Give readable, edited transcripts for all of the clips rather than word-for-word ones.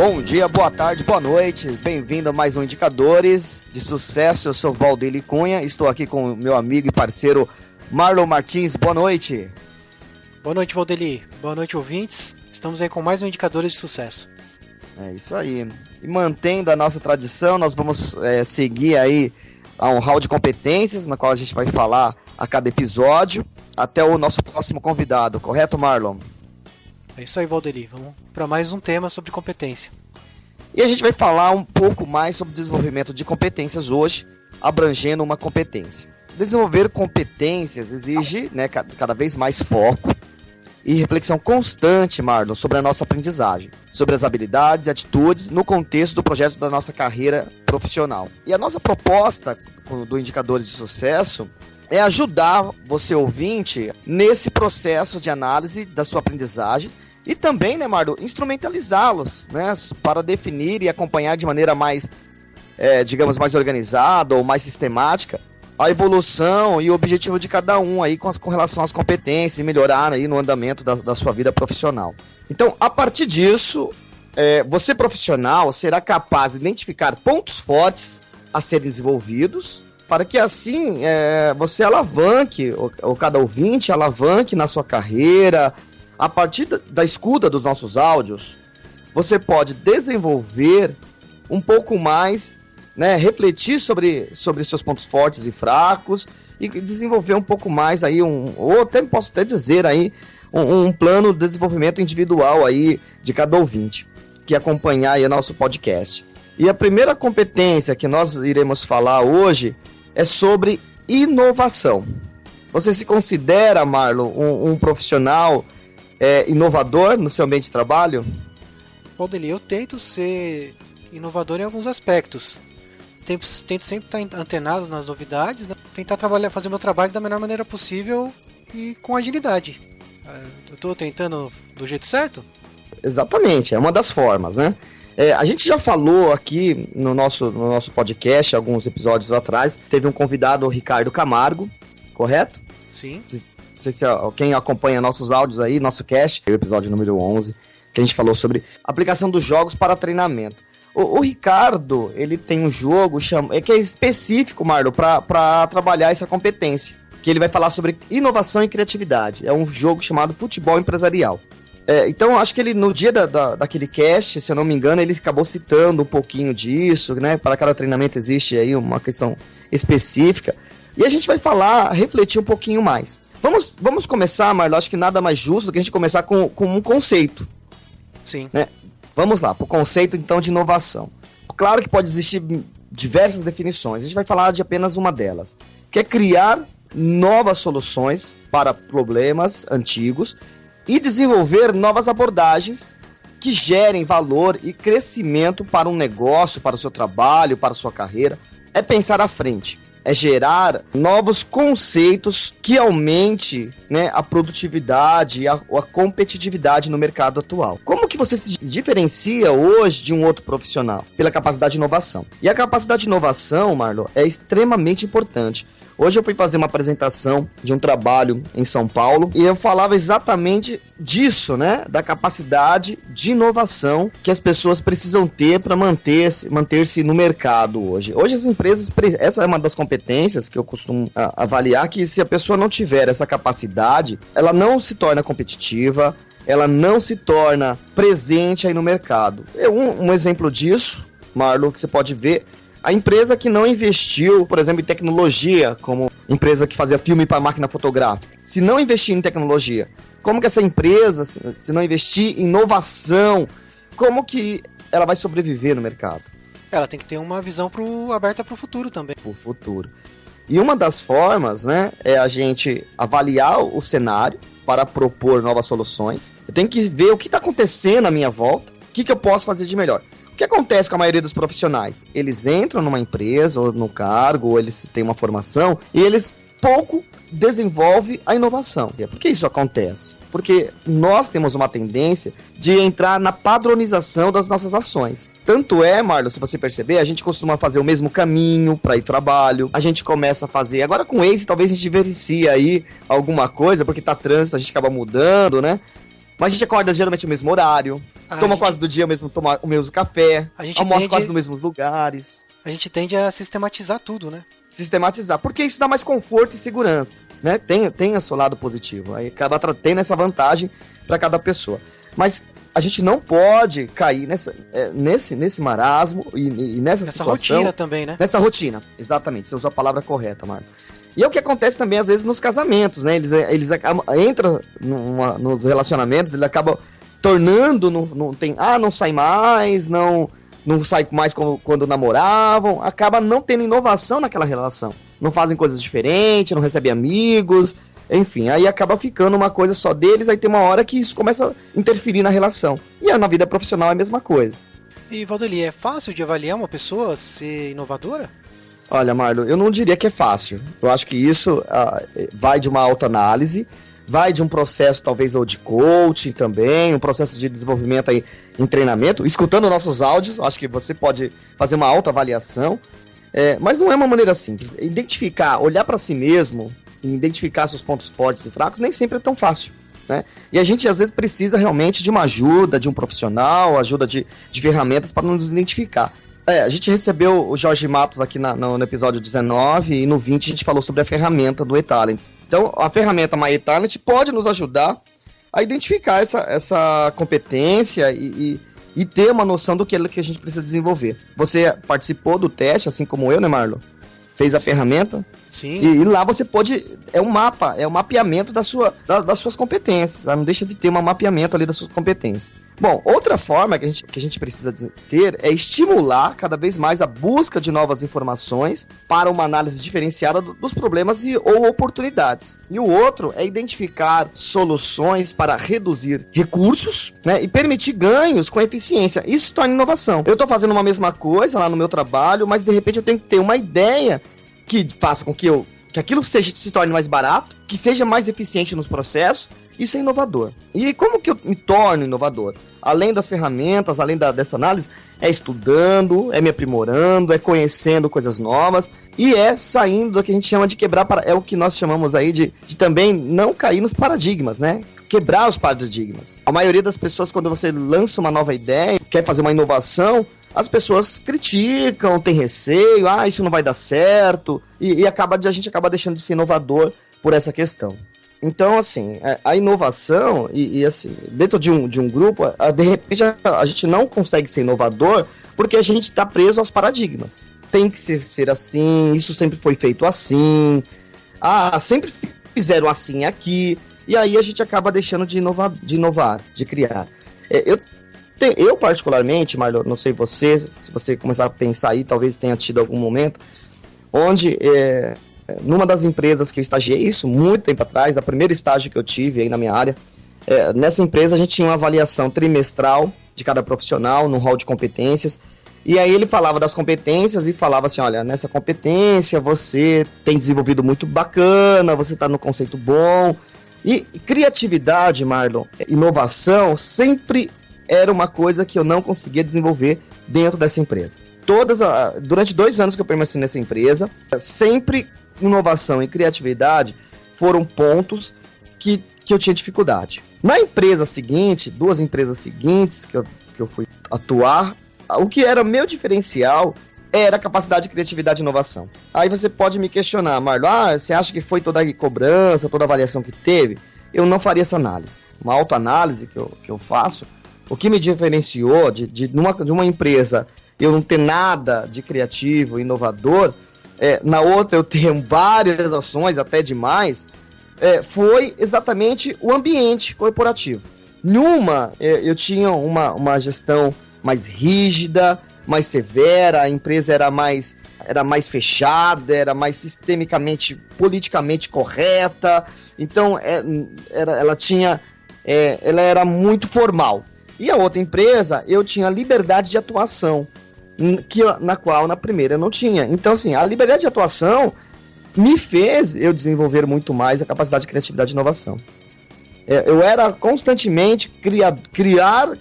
Bom dia, boa tarde, boa noite, bem-vindo a mais um Indicadores de Sucesso. Eu sou Valdeli Cunha, estou aqui com o meu amigo e parceiro Marlon Martins. Boa noite. Boa noite, Valdeli. Boa noite, ouvintes. Estamos aí com mais um Indicadores de Sucesso. É isso aí. E mantendo a nossa tradição, nós vamos seguir aí a um hall de competências, na qual a gente vai falar a cada episódio, até o nosso próximo convidado. Correto, Marlon? É isso aí, Valdeli. Vamos para mais um tema sobre competência. E a gente vai falar um pouco mais sobre desenvolvimento de competências hoje, abrangendo uma competência. Desenvolver competências exige, cada vez mais foco e reflexão constante, Marlon, sobre a nossa aprendizagem, sobre as habilidades e atitudes no contexto do projeto da nossa carreira profissional. E a nossa proposta do Indicadores de Sucesso é ajudar você, ouvinte, nesse processo de análise da sua aprendizagem e também, Marlon, instrumentalizá-los, para definir e acompanhar de maneira mais, mais organizada ou mais sistemática a evolução e o objetivo de cada um aí com relação às competências e melhorar aí no andamento da sua vida profissional. Então, a partir disso, você profissional será capaz de identificar pontos fortes a serem desenvolvidos para que assim você alavanque, ou cada ouvinte alavanque na sua carreira. A partir da escuta dos nossos áudios, você pode desenvolver um pouco mais, refletir sobre seus pontos fortes e fracos e desenvolver um pouco mais aí posso até dizer aí um plano de desenvolvimento individual aí de cada ouvinte que acompanhar aí nosso podcast. E a primeira competência que nós iremos falar hoje é sobre inovação. Você se considera, Marlon, um profissional inovador no seu ambiente de trabalho? Valdeli, eu tento ser inovador em alguns aspectos. Tento sempre estar antenado nas novidades, tentar fazer meu trabalho da melhor maneira possível e com agilidade. Eu estou tentando do jeito certo? Exatamente, é uma das formas, a gente já falou aqui no nosso podcast, alguns episódios atrás, teve um convidado, o Ricardo Camargo, correto? Sim. Não sei se quem acompanha nossos áudios aí, nosso cast, o episódio número 11, que a gente falou sobre aplicação dos jogos para treinamento. O Ricardo, ele tem um jogo que é específico, Marlon, para trabalhar essa competência, que ele vai falar sobre inovação e criatividade. É um jogo chamado Futebol Empresarial. Então, acho que ele, no dia daquele cast, se eu não me engano, ele acabou citando um pouquinho disso, Para cada treinamento existe aí uma questão específica. E a gente vai refletir um pouquinho mais. Vamos começar, Marlon, acho que nada mais justo do que a gente começar com um conceito. Sim. Vamos lá, para o conceito, então, de inovação. Claro que pode existir diversas definições, a gente vai falar de apenas uma delas, que é criar novas soluções para problemas antigos e desenvolver novas abordagens que gerem valor e crescimento para um negócio, para o seu trabalho, para a sua carreira. É pensar à frente. É gerar novos conceitos que aumente a produtividade e a competitividade no mercado atual. Como que você se diferencia hoje de um outro profissional? Pela capacidade de inovação. E a capacidade de inovação, Marlon, é extremamente importante. Hoje eu fui fazer uma apresentação de um trabalho em São Paulo e eu falava exatamente disso, da capacidade de inovação que as pessoas precisam ter para manter-se no mercado hoje. Hoje as empresas, essa é uma das competências que eu costumo avaliar, que se a pessoa não tiver essa capacidade, ela não se torna competitiva, ela não se torna presente aí no mercado. Um exemplo disso, Marlon, que você pode ver, a empresa que não investiu, por exemplo, em tecnologia, como empresa que fazia filme para máquina fotográfica, se não investir em tecnologia, como que essa empresa, se não investir em inovação, como que ela vai sobreviver no mercado? Ela tem que ter uma visão aberta para o futuro também. Para o futuro. E uma das formas, é a gente avaliar o cenário para propor novas soluções. Eu tenho que ver o que está acontecendo à minha volta, o que eu posso fazer de melhor. O que acontece com a maioria dos profissionais? Eles entram numa empresa, ou no cargo, ou eles têm uma formação, e eles pouco desenvolvem a inovação. Por que isso acontece? Porque nós temos uma tendência de entrar na padronização das nossas ações. Tanto é, Marlon, se você perceber, a gente costuma fazer o mesmo caminho para ir ao trabalho, a gente começa a fazer... Agora com o Waze, talvez a gente diferencie aí alguma coisa, porque tá trânsito, a gente acaba mudando, Mas a gente acorda geralmente no mesmo horário, toma quase do dia mesmo, toma o mesmo café, almoça quase nos mesmos lugares. A gente tende a sistematizar tudo, né? Sistematizar, porque isso dá mais conforto e segurança, né? Tem o seu lado positivo, aí acaba tendo essa vantagem para cada pessoa. Mas a gente não pode cair nesse marasmo e nessa situação. Nessa rotina também, né? Nessa rotina, exatamente, você usou a palavra correta, Marco. E é o que acontece também, às vezes, nos casamentos, né? Eles entram nos relacionamentos, ele acaba tornando, não sai mais, não sai mais quando namoravam, acaba não tendo inovação naquela relação. Não fazem coisas diferentes, não recebem amigos, enfim, aí acaba ficando uma coisa só deles, aí tem uma hora que isso começa a interferir na relação. E na vida profissional é a mesma coisa. E, Valdeli, é fácil de avaliar uma pessoa ser inovadora? Olha, Marlon, eu não diria que é fácil. Eu acho que isso vai de uma autoanálise, vai de um processo talvez ou de coaching também, um processo de desenvolvimento aí em treinamento, escutando nossos áudios, acho que você pode fazer uma autoavaliação, mas não é uma maneira simples. Identificar, olhar para si mesmo e identificar seus pontos fortes e fracos nem sempre é tão fácil, né? E a gente às vezes precisa realmente de uma ajuda, de um profissional, ajuda de ferramentas para nos identificar. A gente recebeu o Jorge Matos aqui no episódio 19 e no 20 a gente falou sobre a ferramenta do eTalent. Então, a ferramenta My eTalent pode nos ajudar a identificar essa competência e ter uma noção do que a gente precisa desenvolver. Você participou do teste, assim como eu, né, Marlon? Fez a ferramenta. Sim. E lá você pode... É um mapa, é um mapeamento das suas competências. Não deixa de ter um mapeamento ali das suas competências. Bom, outra forma que a gente precisa ter é estimular cada vez mais a busca de novas informações para uma análise diferenciada dos problemas ou oportunidades. E o outro é identificar soluções para reduzir recursos, né, e permitir ganhos com eficiência. Isso torna inovação. Eu estou fazendo uma mesma coisa lá no meu trabalho, mas de repente eu tenho que ter uma ideia que faça com que aquilo se torne mais barato, que seja mais eficiente nos processos. Isso é inovador. E como que eu me torno inovador? Além das ferramentas, além dessa análise, é estudando, é me aprimorando, é conhecendo coisas novas e é saindo do que a gente chama de quebrar, é o que nós chamamos aí de também não cair nos paradigmas, né? Quebrar os paradigmas. A maioria das pessoas, quando você lança uma nova ideia, quer fazer uma inovação, as pessoas criticam, tem receio, isso não vai dar certo, e a gente acaba deixando de ser inovador por essa questão. Então, assim, a inovação, assim, dentro de um grupo, de repente a gente não consegue ser inovador porque a gente está preso aos paradigmas. Tem que ser assim, isso sempre foi feito assim, sempre fizeram assim aqui, e aí a gente acaba deixando de inovar, de criar. Eu particularmente, Marlon, não sei você, se você começar a pensar aí, talvez tenha tido algum momento, onde... numa das empresas que eu estagiei, isso muito tempo atrás, a primeiro estágio que eu tive aí na minha área, nessa empresa a gente tinha uma avaliação trimestral de cada profissional, num hall de competências, e aí ele falava das competências e falava assim, olha, nessa competência você tem desenvolvido muito bacana, você está no conceito bom, e criatividade, Marlon, inovação, sempre era uma coisa que eu não conseguia desenvolver dentro dessa empresa. Durante 2 anos que eu permaneci nessa empresa, sempre inovação e criatividade foram pontos que eu tinha dificuldade. Na empresa seguinte, 2 empresas seguintes que eu fui atuar, o que era meu diferencial era a capacidade de criatividade e inovação. Aí você pode me questionar, Marlon, você acha que foi toda a cobrança, toda a avaliação que teve? Eu não faria essa análise. Uma autoanálise que eu faço, o que me diferenciou de uma empresa eu não ter nada de criativo, inovador, na outra eu tenho várias ações, até demais, foi exatamente o ambiente corporativo. Numa, eu tinha uma gestão mais rígida, mais severa, a empresa era mais fechada, era mais sistemicamente, politicamente correta, então ela era muito formal. E a outra empresa, eu tinha liberdade de atuação, na qual na primeira eu não tinha. Então, assim, a liberdade de atuação me fez eu desenvolver muito mais a capacidade de criatividade e inovação. Eu era constantemente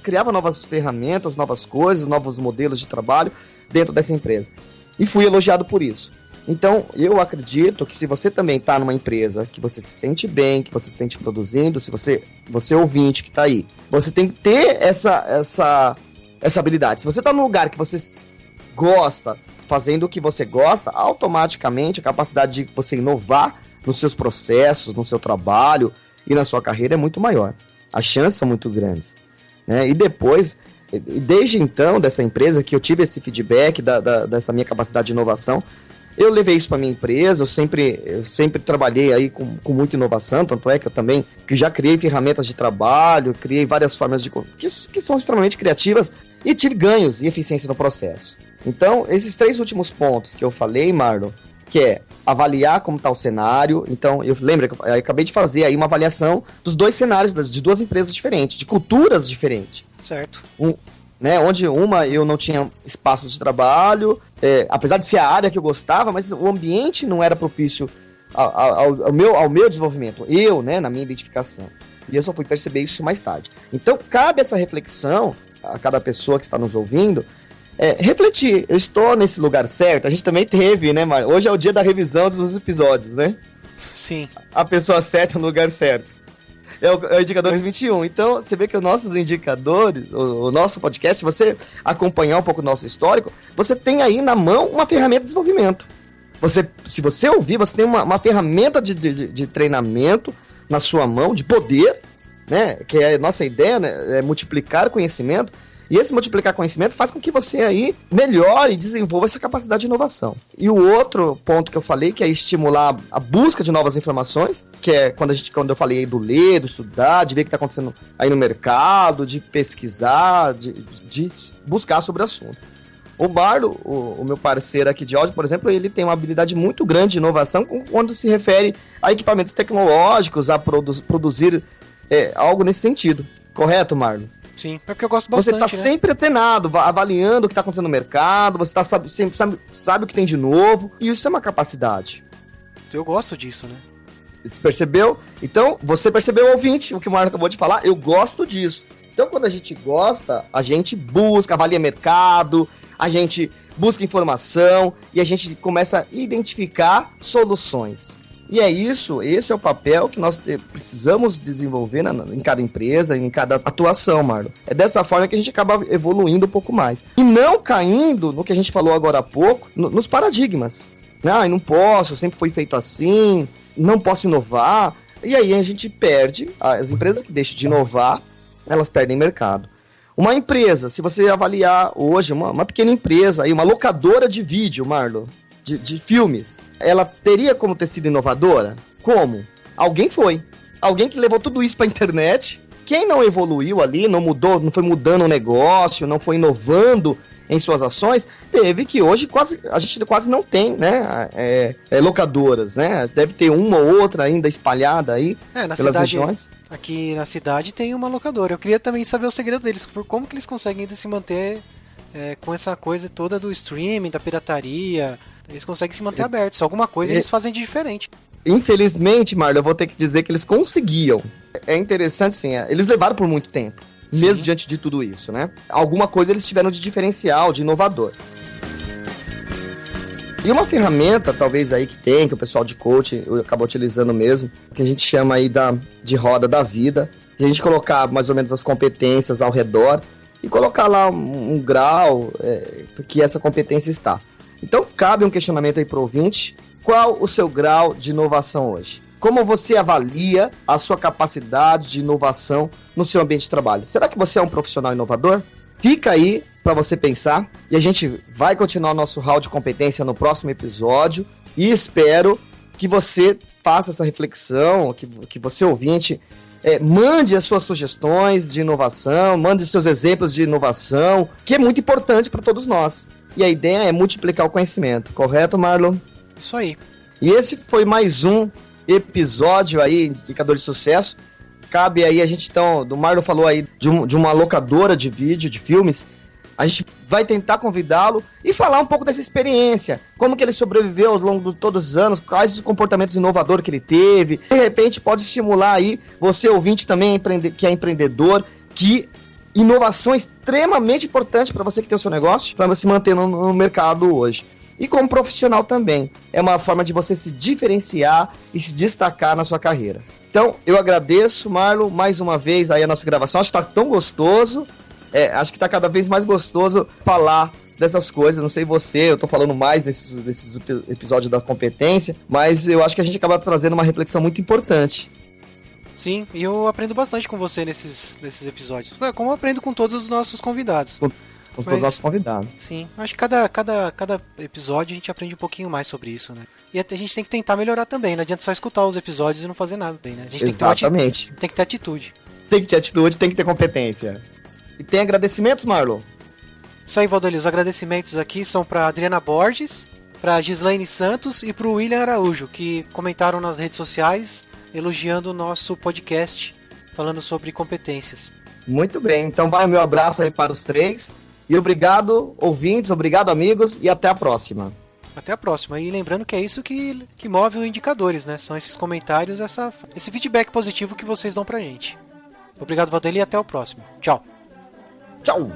criava novas ferramentas, novas coisas, novos modelos de trabalho dentro dessa empresa. E fui elogiado por isso. Então, eu acredito que se você também está numa empresa que você se sente bem, que você se sente produzindo, se você ouvinte que está aí, você tem que ter essa habilidade. Se você está num lugar que você gosta, fazendo o que você gosta, automaticamente a capacidade de você inovar nos seus processos, no seu trabalho e na sua carreira é muito maior. As chances são muito grandes, né? E depois, desde então, dessa empresa, que eu tive esse feedback dessa minha capacidade de inovação, eu levei isso para minha empresa, eu sempre trabalhei aí com muita inovação, tanto é que eu também que já criei ferramentas de trabalho, criei várias formas que são extremamente criativas e tive ganhos e eficiência no processo. Então, esses 3 últimos pontos que eu falei, Marlon, que é avaliar como está o cenário. Então, eu acabei de fazer aí uma avaliação dos 2 cenários, de 2 empresas diferentes, de culturas diferentes. Certo. Onde uma eu não tinha espaço de trabalho, apesar de ser a área que eu gostava, mas o ambiente não era propício ao meu desenvolvimento, na minha identificação. E eu só fui perceber isso mais tarde. Então, cabe essa reflexão a cada pessoa que está nos ouvindo, refletir, eu estou nesse lugar certo? A gente também teve, né, Mário? Hoje é o dia da revisão dos episódios, né? Sim. A pessoa certa no lugar certo. É o Indicadores 21. Então, você vê que os nossos indicadores, o nosso podcast, se você acompanhar um pouco o nosso histórico, você tem aí na mão uma ferramenta de desenvolvimento. Se você ouvir, você tem uma ferramenta de treinamento na sua mão, de poder, né? Que é a nossa ideia, né? É multiplicar conhecimento. E esse multiplicar conhecimento faz com que você aí melhore e desenvolva essa capacidade de inovação. E o outro ponto que eu falei, que é estimular a busca de novas informações, que é quando eu falei aí do ler, do estudar, de ver o que está acontecendo aí no mercado, de pesquisar, de buscar sobre o assunto. O Barlo, o meu parceiro aqui de áudio, por exemplo, ele tem uma habilidade muito grande de inovação quando se refere a equipamentos tecnológicos, a produzir algo nesse sentido. Correto, Marlon? Sim, é porque eu gosto bastante. Você está sempre antenado, avaliando o que está acontecendo no mercado, você sempre sabe o que tem de novo, e isso é uma capacidade. Eu gosto disso, né? Você percebeu? Então, você percebeu, ouvinte, o que o Marlon acabou de falar? Eu gosto disso. Então, quando a gente gosta, a gente busca, avalia mercado, a gente busca informação e a gente começa a identificar soluções. E é isso, esse é o papel que nós precisamos desenvolver em cada empresa, em cada atuação, Marlon. É dessa forma que a gente acaba evoluindo um pouco mais. E não caindo no que a gente falou agora há pouco, nos paradigmas. Eu não posso, sempre foi feito assim, não posso inovar. E aí a gente perde, as empresas que deixam de inovar, elas perdem mercado. Uma empresa, se você avaliar hoje, uma pequena empresa, aí, uma locadora de vídeo, Marlon, de filmes, ela teria como ter sido inovadora? Como? Alguém foi. Alguém que levou tudo isso para a internet. Quem não evoluiu ali, não mudou, não foi mudando o negócio, não foi inovando em suas ações, teve que hoje a gente quase não tem, né? Locadoras, né? Deve ter uma ou outra ainda espalhada aí pelas regiões. Aqui na cidade tem uma locadora. Eu queria também saber o segredo deles, como que eles conseguem ainda se manter com essa coisa toda do streaming, da pirataria. Eles conseguem se manter abertos. Alguma coisa eles fazem de diferente. Infelizmente, Marlon, eu vou ter que dizer que eles conseguiam. É interessante, sim. Eles levaram por muito tempo, mesmo diante de tudo isso, né? Alguma coisa eles tiveram de diferencial, de inovador. E uma ferramenta, talvez aí que o pessoal de coaching acaba utilizando mesmo, que a gente chama aí de roda da vida, e a gente colocar mais ou menos as competências ao redor e colocar lá um grau que essa competência está. Então, cabe um questionamento aí para o ouvinte. Qual o seu grau de inovação hoje? Como você avalia a sua capacidade de inovação no seu ambiente de trabalho? Será que você é um profissional inovador? Fica aí para você pensar. E a gente vai continuar o nosso round de competência no próximo episódio. E espero que você faça essa reflexão, que você, ouvinte, mande as suas sugestões de inovação, mande os seus exemplos de inovação, que é muito importante para todos nós. E a ideia é multiplicar o conhecimento, correto, Marlon? Isso aí. E esse foi mais um episódio aí, Indicador de Sucesso. Cabe aí a gente, então, do Marlon falou aí de uma locadora de vídeo, de filmes. A gente vai tentar convidá-lo e falar um pouco dessa experiência. Como que ele sobreviveu ao longo de todos os anos, quais os comportamentos inovadores que ele teve. De repente pode estimular aí você, ouvinte também, que é empreendedor, que inovação é extremamente importante para você que tem o seu negócio, para se manter no mercado hoje. e como profissional também. É uma forma de você se diferenciar e se destacar na sua carreira. Então, eu agradeço, Marlon, mais uma vez aí a nossa gravação. Acho que tá tão gostoso, acho que tá cada vez mais gostoso falar dessas coisas. Não sei você, eu tô falando mais nesses episódios da competência, mas eu acho que a gente acaba trazendo uma reflexão muito importante. Sim, e eu aprendo bastante com você nesses episódios. Como eu aprendo com todos os nossos convidados. Com todos os nossos convidados. Sim, acho que cada episódio a gente aprende um pouquinho mais sobre isso, né? E a gente tem que tentar melhorar também, não adianta só escutar os episódios e não fazer nada bem, né? A gente Exatamente. Tem que ter atitude. Tem que ter atitude, tem que ter competência. E tem agradecimentos, Marlon? Isso aí, Valdeli, os agradecimentos aqui são para Adriana Borges, para Gislaine Santos e para o William Araújo, que comentaram nas redes sociais elogiando o nosso podcast, falando sobre competências. Muito bem, então vai o meu abraço aí para os três. E obrigado, ouvintes, obrigado, amigos, e até a próxima. Até a próxima. E lembrando que é isso que move os indicadores, né? São esses comentários, esse feedback positivo que vocês dão pra gente. Obrigado, Valdeli, e até o próximo. Tchau. Tchau.